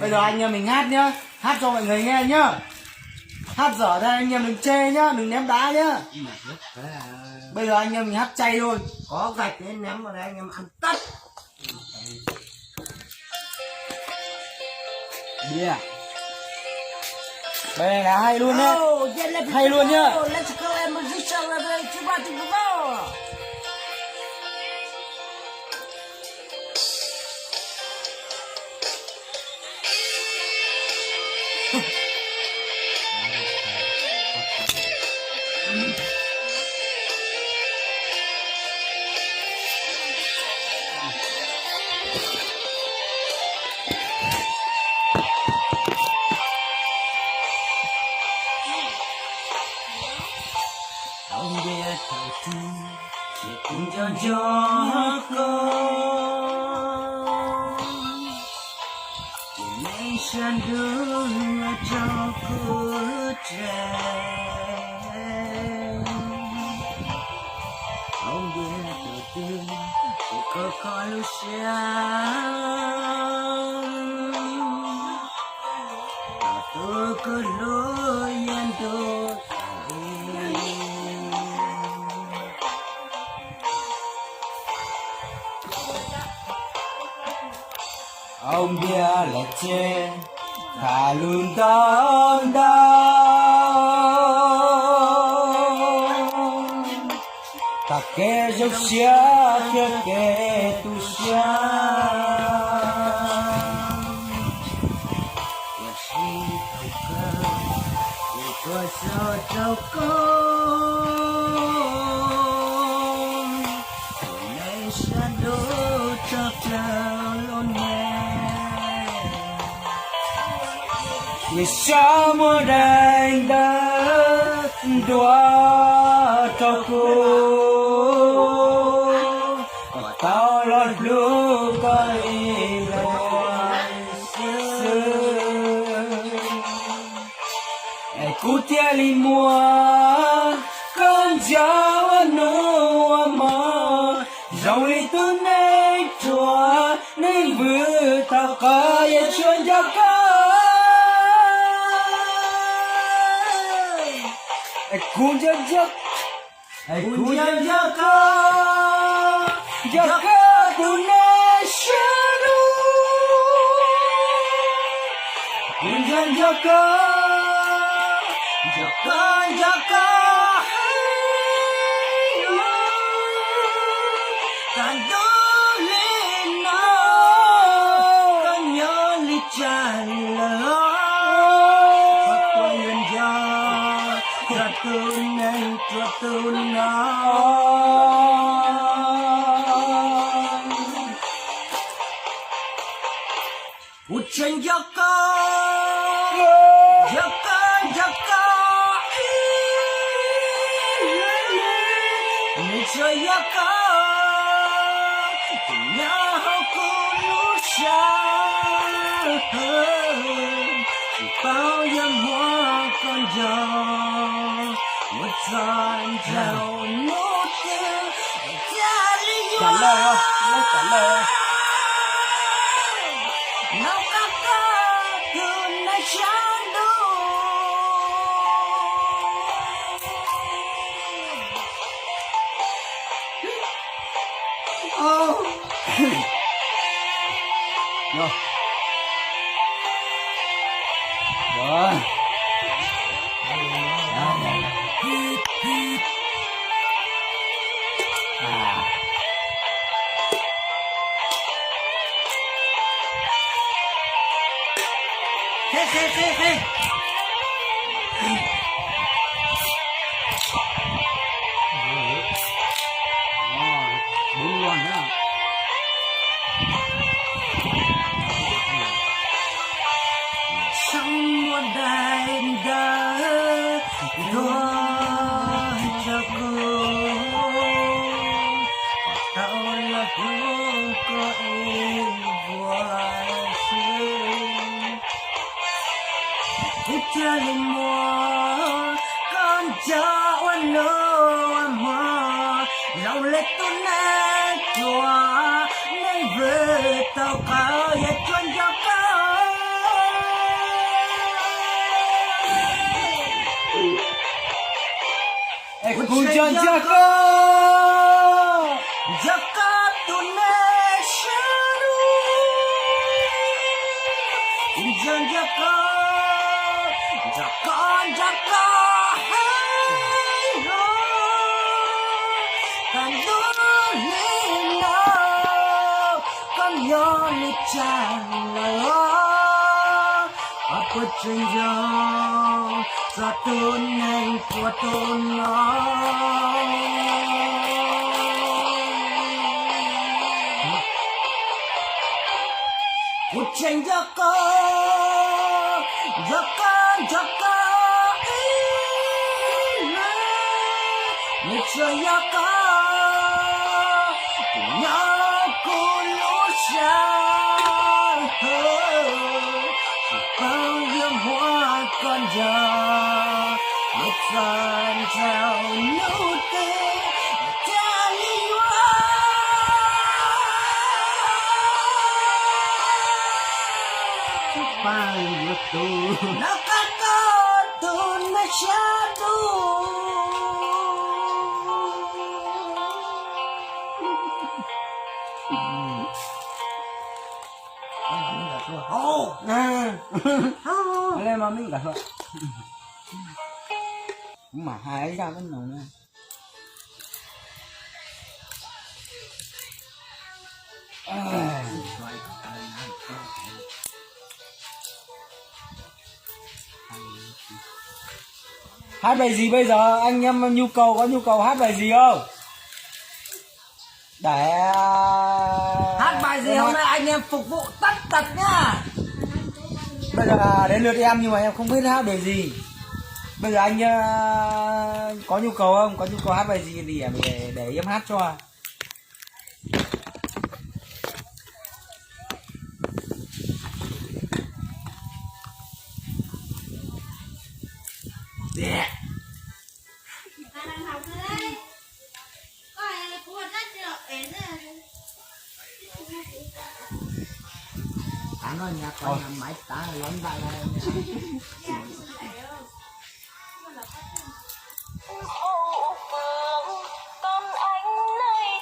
Bây giờ anh em mình hát nhá, hát cho mọi người nghe nhá. Hát dở đây anh em đừng chê nhá, đừng ném đá nhá. Bây giờ anh em mình hát chay thôi. Có gạch đến ném vào đây anh em ăn tất. Bia. Đây này là hay luôn đấy. Hay luôn nhá. Let's go and musician level 2 to go. Ông biết thầu thương để cùng cho con để mấy sân đường cho cứ trẻ. Ông biết thầu thương để có con lúc sáng và tôi cứ lối yên đôi. Ông bia là chê thả luôn đón đau ta kê dốc xia kê kê tu xia và khi thầu cơ để tôi sợ cho con nay sẽ đổ cho cloud luôn nhé. vì sao mùa đành đất đóa cho cô và tao lót lúc coi lời xưa ai cú tia li mua con cháu anh nô mà dòng li tu này chua này vừa ta có ye chuyên cho con ai cú cho con tu này shadow cú cho con càng đổ lên nó càng nhớ lý tràn lỡ và quên cho tôi này cho tôi nó một chân cho con người chơi cho con nhớ cô lúc sáng chỉ bao nhiêu hoa con gió một giọt trào nốt trả lời không? Nó trả lời nó ca thương này chán đủ rồi rồi Hey. đúng luôn đó. Trong một đại đời đón cho cô và tao là cô có em vui sướng thích chơi lên mùa con cho anh lô mơ lòng lệ tôi nát chùa nên về tao cao ya chuyên cho cao Hujan jaga Indonesia Hujan jaga hai ho kan dolina kan yoni chala apa cenja satu neng kuatona Hujan jaga Niscaya punya kulusan supaya muakan jah Bukan jauh nute supaya tu nakakatun masyado lên mà mình cả rồi mà hai ra bên nồi nè hát bài gì bây giờ anh em có nhu cầu hát bài gì không để hát bài gì hôm nay anh em phục vụ tất tật nhá. Bây giờ đến lượt em nhưng mà em không biết hát bài gì. Bây giờ anh có nhu cầu không? Có nhu cầu hát bài gì thì để em hát cho. Yeah. Anh ơi nhà con nhà máy ta lớn lại đây.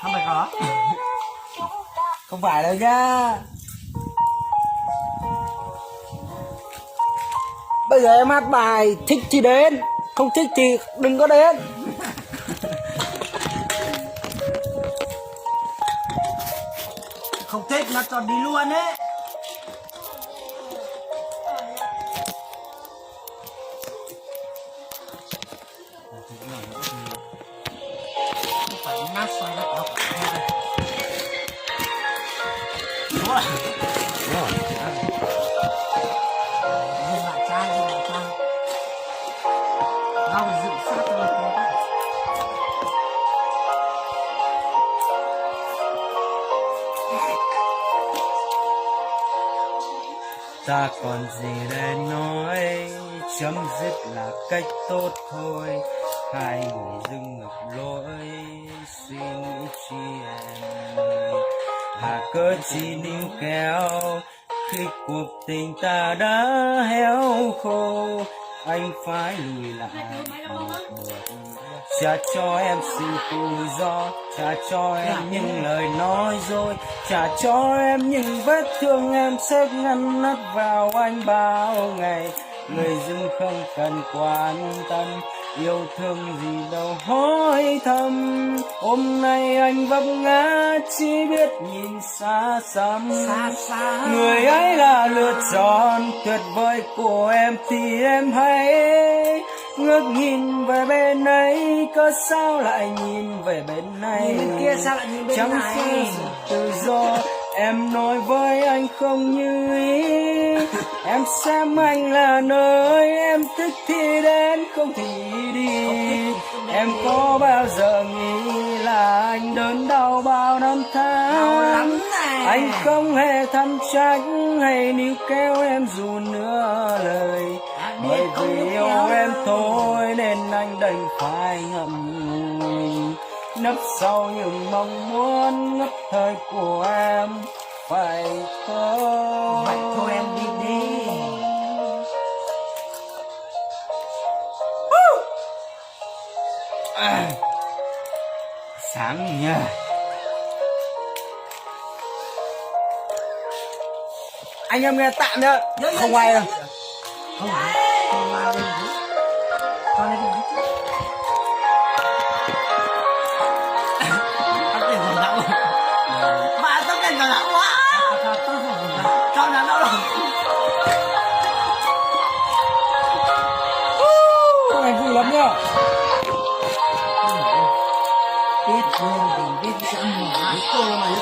Không phải có. Không phải đâu nhá. Bây giờ em hát bài thích thì đến, không thích thì đừng có đến. Không thích nó cho đi luôn ấy. Phải nát xoay đất đó. Đúng rồi. Dừng lại chai. Đâu dựng sát cho nó có. Ta còn gì để nói, chấm dứt là cách tốt thôi. Hai người dưng ngược lối, suy nghĩ chi em ơi. Hà cớ chi níu kéo, khi cuộc tình ta đã héo khô. Anh phải lùi lại một bước, trả cho em sự tự do, trả cho em những lời nói dối, trả cho em những vết thương em xếp ngăn nắp vào anh bao ngày. Người dưng không cần quan tâm, yêu thương gì đâu hỏi thăm. Hôm nay anh vấp ngã chỉ biết nhìn xa xăm. Người ấy là lựa chọn tuyệt vời của em thì em hãy ngước nhìn về bên ấy, có sao lại nhìn về bên này? Nhìn bên kia sao lại nhìn bên chẳng này? phải tự do em nói với anh không như ý. Em xem anh là nơi em thích thì đến, không thì đi. Em có bao giờ nghĩ là anh đớn đau bao năm tháng? Anh không hề thăm trách hay níu kéo em dù nửa lời. Bởi vì yêu em thôi nên anh đành phải ngậm ngùi, nấp sau những mong muốn ngất thời của em. Phải không? Vậy thôi em đi đi. À. nắng nha. Anh em nghe tạm nhá, không ai đâu. Không phải, không ai đâu. Cho nên cái tao tiền còn đau. Mà tao tiền còn đau quá. Cho nó đau lòng. Anh vui lắm nhá. Biết thôi thì biết sẽ mở. Tôi là mày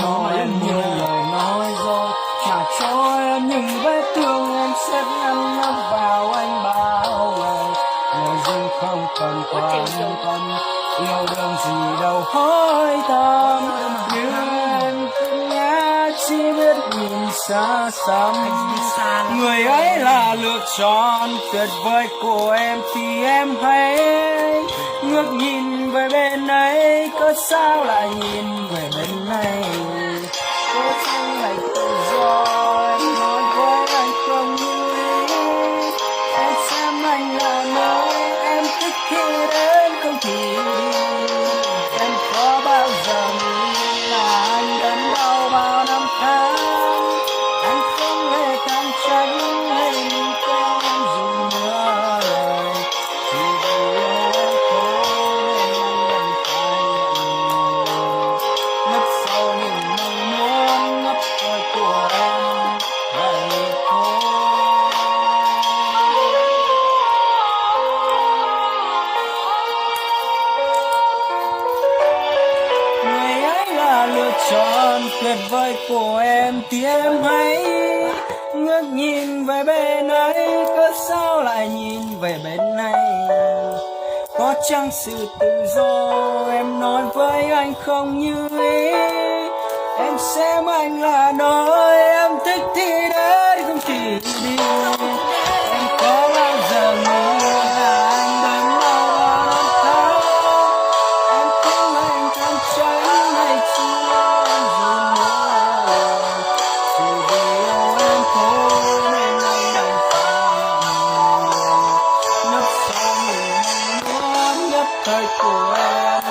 Cho em nhiều lời nói rồi mà cho em những vết thương em sẽ ngăn nó vào anh bao ngày. Người dưng không cần quan tâm yêu đương gì đâu hỏi thăm, nhưng em cứ ngã chỉ biết nhìn xa xăm. Người ấy là lựa chọn tuyệt vời của em thì em hãy ngước nhìn về bên ấy, có sao lại nhìn về bên này? Có chăng lại tự do em nói với anh không như ý? Em xem anh là nơi em thích khi đến không thì đi. Em có bao giờ nghĩ là anh đắn đo bao năm tháng? Anh không hề cam tránh hay nhìn có em dùng nữa lời, chỉ vì em thôi nên anh đành phải ngất sâu những mong muốn ngất trôi của em vậy thôi. Người ấy là lựa chọn tuyệt vời của em thì em hãy ngước nhìn về bên ấy, có sao lại nhìn về bên này? Có chăng sự tự do em nói với anh không như ý? Em xem anh là nơi em thích thì đến không thì đi. Em có bao giờ nghĩ là anh đến bao năm tháng? Em không anh cam tránh hay chỉ em dùng nữa, chỉ vì em thôi nên anh đành phải ngất sâu những muốn nhất thời của em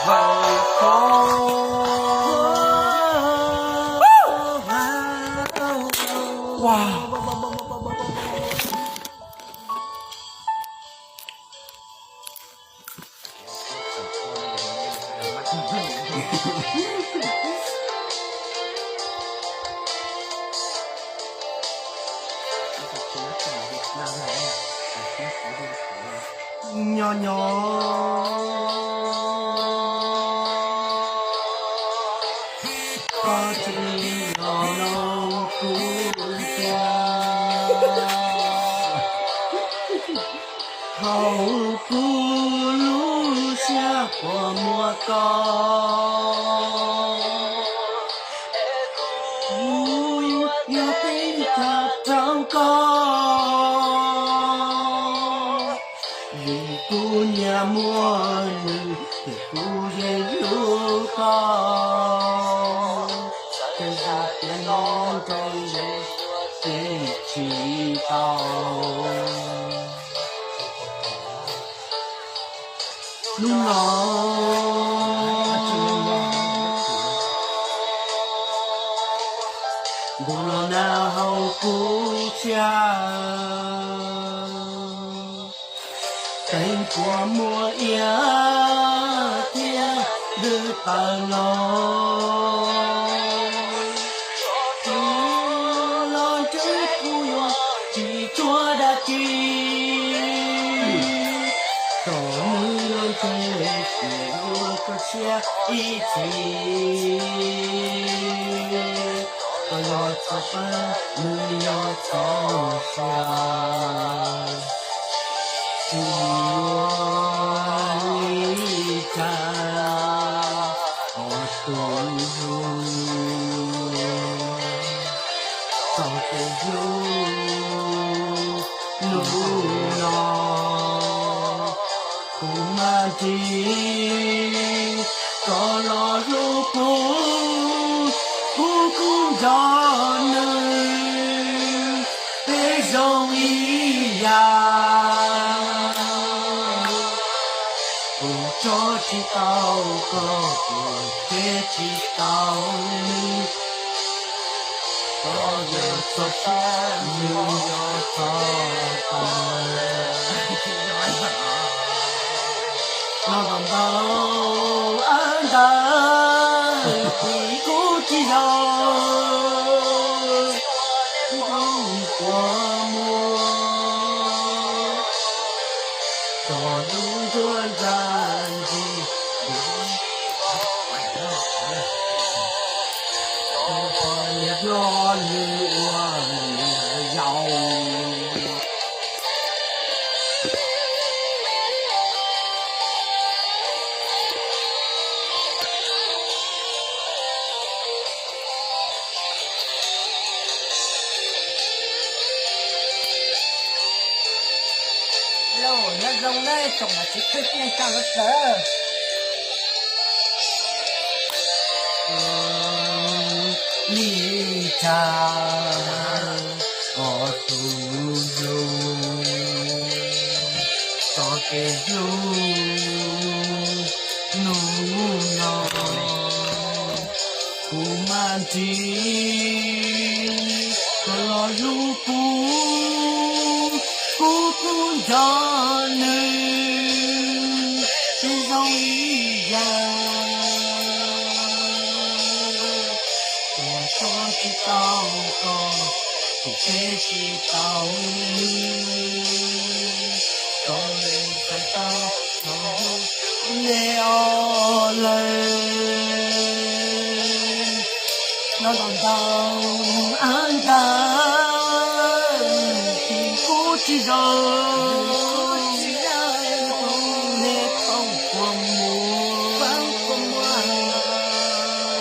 vậy thôi. Wow. Nhỏ nhỏ có chỉ nhỏ non cuối cha hầu cu lũ xa của mùa con vui yêu tình thật trong con vì cu nhà mua nữ thì cu dây dụ con cây hạt lên non cây dây chỉ tàu lúc nó buồn lo nào hầu cu cha cánh của mùa ia thiên đưa tờ lo chữ cu chỉ chúa đã chi tổ nữ lôi thuê yêu có chia ý chí có lo cho ba nữ lo cho xa có lo ru cu cũng gió nơi thế dòng ý ya cho chỉ tao có thế chỉ tao có giờ cho ta như cho ta nó còn đâu anh ta thì cố chỉ rồi không qua mùa còn đúng thương gian gì còn do lửa giàu lâu nó rong đây trồng là chỉ thích nên sao nó sợ ni cha ở tu du to ke du nu no kumanti lo lu ku giòn trên dòng già có chỉ tao có thì thế chỉ tao có lên phải tao nghe lên nó còn tao anh ta thì cố chỉ rồi nghe không còn mua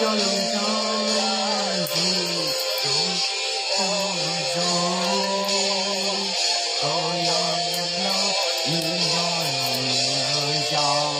cho lòng cho gì cho rồi tôi lo như nói giàu